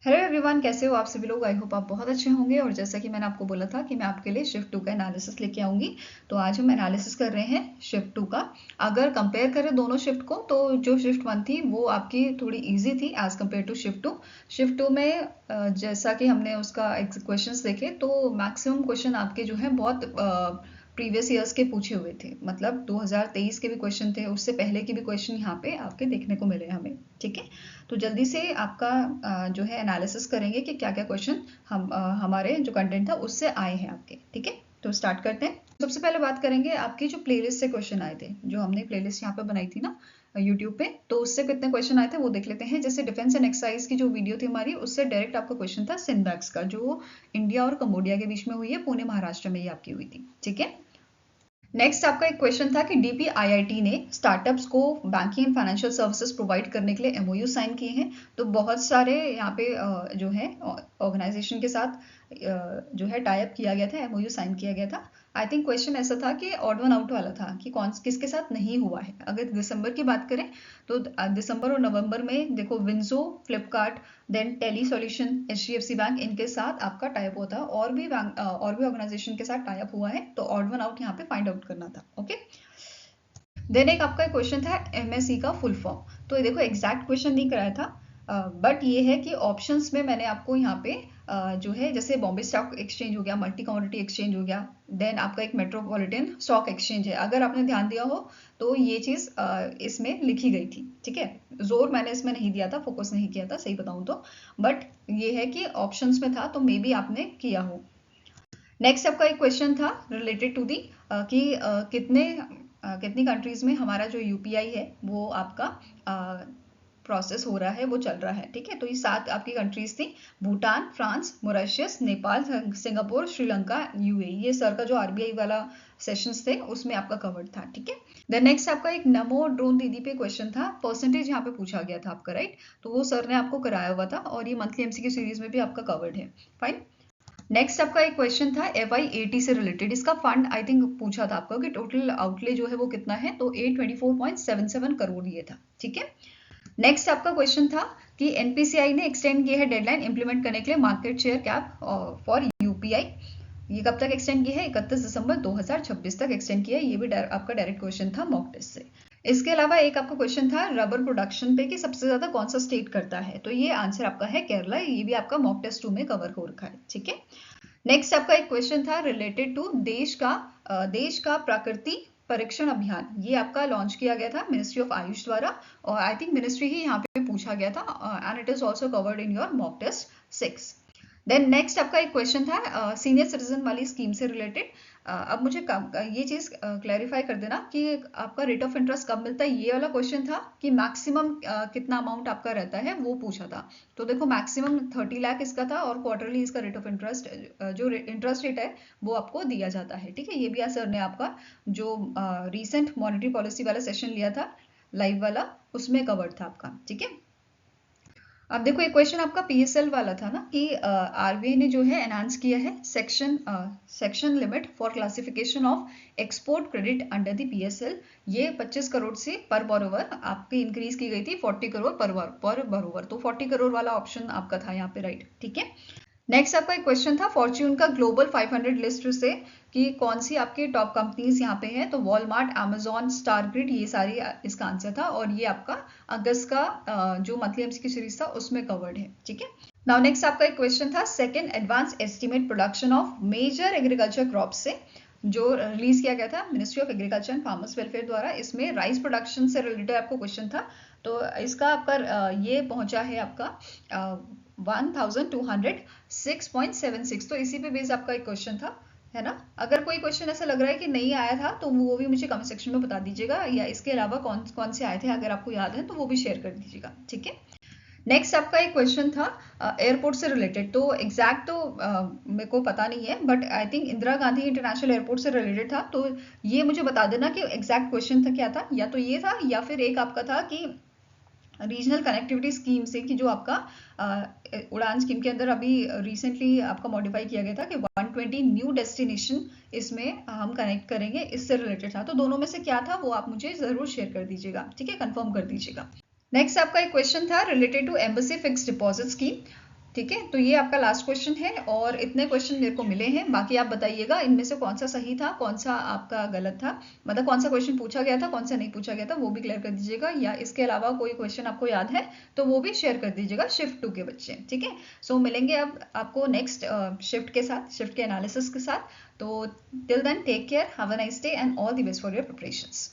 Hello everyone, कैसे हो आप सभी लोग। आई होप आप बहुत अच्छे होंगे। और जैसा कि मैंने आपको बोला था कि मैं आपके लिए शिफ्ट 2 का एनालिसिस लेके आऊंगी, तो आज हम एनालिसिस कर रहे हैं शिफ्ट 2 का। अगर कंपेयर करें दोनों शिफ्ट को, तो जो शिफ्ट 1 थी वो आपकी थोड़ी इजी थी as compare to shift 2। Shift 2 में जैसा कि हमने उसका क्वेश्चंस देखे, तो मैक्सिमम क्वेश्चन आपके जो है बहुत प्रीवियस ईयर्स के पूछे हुए थे। मतलब 2023 के भी क्वेश्चन थे, उससे पहले के भी क्वेश्चन यहाँ पे आपके देखने को मिले हमें। ठीक है, तो जल्दी से आपका जो है एनालिसिस करेंगे कि क्या क्या क्वेश्चन हमारे जो कंटेंट था उससे आए हैं आपके। ठीक है, तो स्टार्ट करते हैं। सबसे पहले बात करेंगे आपकी जो प्लेलिस्ट से क्वेश्चन आए थे, जो हमने प्लेलिस्ट यहाँ पे बनाई थी ना यूट्यूब पे, तो उससे कितने क्वेश्चन आए थे वो देख लेते हैं। जैसे डिफेंस एंड एक्सरसाइज की जो वीडियो थी हमारी, उससे डायरेक्ट आपका क्वेश्चन था सिनबैक्स का, जो इंडिया और कंबोडिया के बीच में हुई है, पुणे महाराष्ट्र में ये आपकी हुई थी। ठीक है, नेक्स्ट आपका एक क्वेश्चन था कि डीपीआईआईटी ने स्टार्टअप्स को banking and financial services provide करने के लिए एमओयू साइन किए हैं। तो बहुत सारे यहाँ पे जो है ऑर्गेनाइजेशन के साथ जो है टाई अप किया गया था, एमओयू साइन किया गया था। आई थिंक क्वेश्चन ऐसा था कि ऑड वन आउट वाला था कि कौन किसके साथ नहीं हुआ है। अगर दिसंबर की बात करें तो दिसंबर और नवंबर में देखो, WinZO, Flipkart, then tele solution, HDFC bank, इनके साथ आपका टाइप होता है। और भी ऑर्गेनाइजेशन के साथ टाइप हुआ है, तो ऑड वन आउट यहाँ पे फाइंड आउट करना था। ओके, देन एक आपका क्वेश्चन था एमएससी का फुल फॉर्म। तो देखो एग्जैक्ट क्वेश्चन नहीं कराया था, बट ये है कि ऑप्शंस में मैंने आपको यहाँ पे जो है, जैसे बॉम्बे स्टॉक एक्सचेंज हो गया, मल्टी कमोडिटी एक्सचेंज हो गया, देन आपका एक मेट्रोपॉलिटन स्टॉक एक्सचेंज है। अगर आपने ध्यान दिया हो तो ये चीज इसमें लिखी गई थी। ठीक है, जोर मैंने इसमें नहीं दिया था, फोकस नहीं किया था, सही बताऊं तो, बट ये है कि ऑप्शंस में था, तो मे बी आपने किया हो। नेक्स्ट आपका एक क्वेश्चन था रिलेटेड टू दी कि कितनी कंट्रीज में हमारा जो यूपीआई है वो आपका प्रोसेस हो रहा है, वो चल रहा है। ठीक है, तो ये 7 आपकी कंट्रीज थी: Bhutan, France, Mauritius, Nepal, Singapore, Sri Lanka, UAE. ये सर का जो आरबीआई वाला सेशंस थे उसमें आपका कवर्ड था। ठीक है, देन नेक्स्ट आपका एक नमो ड्रोन दीदी पे क्वेश्चन था, परसेंटेज यहाँ पे पूछा गया था आपका, राइट। तो वो सर ने आपको कराया हुआ था, और ये मंथली एमसीक्यू सीरीज में भी आपका कवर्ड है। फाइन। नेक्स्ट आपका एक क्वेश्चन था FY80 से रिलेटेड। इसका फंड आई थिंक पूछा था आपको कि टोटल आउटले जो है वो कितना है, तो 824.77 करोड़ ये था। ठीक है, नेक्स्ट आपका क्वेश्चन था कि एनपीसीआई ने एक्सटेंड किया है डेडलाइन इंप्लीमेंट करने के लिए market share cap for UPI. ये कब तक एक्सटेंड किया है? 31 दिसंबर 2026 तक एक्सटेंड किया है। ये भी आपका डायरेक्ट क्वेश्चन था मॉक टेस्ट से। इसके अलावा एक आपका क्वेश्चन था रबर प्रोडक्शन पे कि सबसे ज्यादा कौन सा स्टेट करता है, तो ये आंसर आपका है केरला। ये भी आपका मॉक टेस्ट 2 में कवर हो रखा है। ठीक है, नेक्स्ट आपका एक क्वेश्चन था रिलेटेड टू देश का प्रकृति परीक्षण अभियान। ये आपका लॉन्च किया गया था मिनिस्ट्री ऑफ आयुष द्वारा, और आई थिंक मिनिस्ट्री ही यहाँ पे पूछा गया था, and it is also covered in your mock test 6। Then next आपका एक क्वेश्चन था सीनियर सिटीजन वाली स्कीम से रिलेटेड। अब मुझे ये चीज क्लैरिफाई कर देना कि आपका रेट ऑफ इंटरेस्ट कब मिलता है। ये वाला क्वेश्चन था कि मैक्सिमम कितना अमाउंट आपका रहता है, वो पूछा था। तो देखो मैक्सिमम 30 लाख इसका था, और क्वार्टरली इसका रेट ऑफ इंटरेस्ट जो इंटरेस्ट रेट है वो आपको दिया जाता है। ठीक है, ये भी सर ने आपका जो रिसेंट मॉनेटरी पॉलिसी वाला सेशन लिया था लाइव वाला, उसमें कवर्ड था आपका। ठीक है, अब देखो एक क्वेश्चन आपका पीएसएल वाला था ना कि आरबीआई ने जो है एनहांस किया है section limit for classification of export credit under the PSL. ये 25 करोड़ से पर बोरोवर आपकी इंक्रीज की गई थी 40 करोड़ पर बोरोवर। तो 40 करोड़ वाला ऑप्शन आपका था यहाँ पे, राइट। ठीक है, नेक्स्ट आपका एक क्वेश्चन था फॉर्च्यून का ग्लोबल 500 लिस्ट से कि कौन सी आपकी टॉप कंपनीज यहाँ पे हैं, तो वॉलमार्ट, अमेजॉन, स्टार ग्रिड, ये सारी इसका आंसर था। और ये आपका अगस्त का जो मंथली एमसीक्यू सीरीज था उसमें कवर्ड है। ठीक है, नाउ नेक्स्ट आपका एक क्वेश्चन था second advance estimate production of major agriculture crops से, जो रिलीज किया गया था ministry of agriculture and farmers welfare द्वारा। इसमें राइस प्रोडक्शन से रिलेटेड आपको क्वेश्चन था। तो इसका आपका ये पहुंचा है आपका 1206.76। तो इसी पे बेस्ड आपका एक क्वेश्चन था, है ना। अगर कोई क्वेश्चन ऐसा लग रहा है कि नहीं आया था, तो वो भी मुझे कमेंट सेक्शन में बता दीजिएगा, या इसके अलावा कौन कौन से आए थे अगर आपको याद है तो वो भी शेयर कर दीजिएगा। ठीक है, नेक्स्ट आपका एक क्वेश्चन था एयरपोर्ट से रिलेटेड। तो एग्जैक्ट तो मेरे को पता नहीं है, but I think Indira Gandhi international airport से रिलेटेड था। तो ये मुझे बता देना कि एग्जैक्ट क्वेश्चन था क्या था, या तो ये था, या फिर एक आपका था कि रीजनल कनेक्टिविटी स्कीम से, कि जो आपका उड़ान स्कीम के अंदर अभी रिसेंटली आपका मॉडिफाई किया गया था कि 120 न्यू डेस्टिनेशन इसमें हम कनेक्ट करेंगे, इससे रिलेटेड था। तो दोनों में से क्या था वो आप मुझे जरूर शेयर कर दीजिएगा। ठीक है, कंफर्म कर दीजिएगा। नेक्स्ट आपका एक क्वेश्चन था related to embassy fixed deposit scheme. ठीक है, तो ये आपका लास्ट क्वेश्चन है और इतने क्वेश्चन मेरे को मिले हैं। बाकी आप बताइएगा इनमें से कौन सा सही था, कौन सा आपका गलत था, मतलब कौन सा क्वेश्चन पूछा गया था, कौन सा नहीं पूछा गया था, वो भी क्लियर कर दीजिएगा। या इसके अलावा कोई क्वेश्चन आपको याद है तो वो भी शेयर कर दीजिएगा शिफ्ट 2 के बच्चे। ठीक है, सो मिलेंगे अब आपको नेक्स्ट शिफ्ट के साथ, शिफ्ट के एनालिसिस के साथ। तो till then take care, have a nice day and all the best for your preparations.